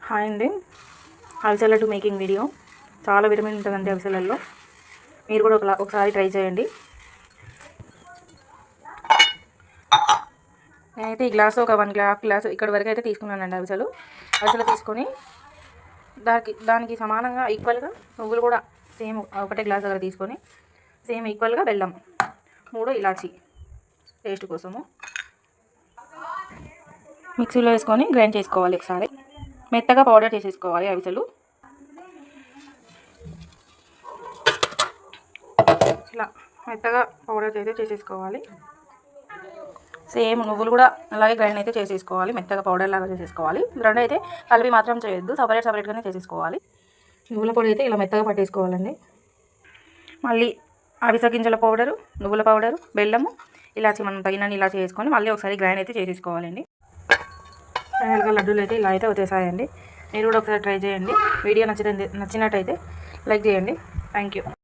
Hi అండి. అవిసె laddu making video. చాలా విటమిన్ ఉంటుందండి అవిసెలలో. మీరు కూడా ఒకసారి ట్రై చేయండి. నేనైతే ఈ గ్లాసు ఒక 1 గ్లాసు ఇక్కడ వరకు అయితే తీసుకున్నానండి అవిసెలు తీసుకొని దానికి సమానంగా ఈక్వల్గా నువ్వులు కూడా సేమ్ ఒకటే గ్లాస్ దగ్గర తీసుకొని సేమ్ ఈక్వల్గా బెల్లం 3 ఇలాచి టేస్ట్ కోసము మిక్సీలో వేసుకొని గ్రైండ్ చేసుకోవాలి. ఒకసారి మెత్తగా పౌడర్ చేసేసుకోవాలి అవిసెలు. ఇలా మెత్తగా పౌడర్ చేసేసుకోవాలి. సేమ్ నువ్వులు కూడా అలాగే గ్రైండ్ అయితే చేసేసుకోవాలి. మెత్తగా పౌడర్ లాగా చేసేసుకోవాలి. రెండు అయితే కలిపి మాత్రం చేయొద్దు, సపరేట్గానే చేసేసుకోవాలి. నువ్వుల పొడి అయితే ఇలా మెత్తగా పట్టేసుకోవాలండి. మళ్ళీ అవిసె గింజల పౌడరు, నువ్వుల పౌడరు, బెల్లము, ఇలాచి మనం తగినన్ని ఇలాచి వేసుకొని మళ్ళీ ఒకసారి గ్రైండ్ అయితే చేసేసుకోవాలండి. ఫైనల్గా లడ్డూలు అయితే ఇలా అయితే వచ్చేసాయండి. మీరు కూడా ఒకసారి ట్రై చేయండి. వీడియో నచ్చినట్టయితే లైక్ చేయండి. Thank you.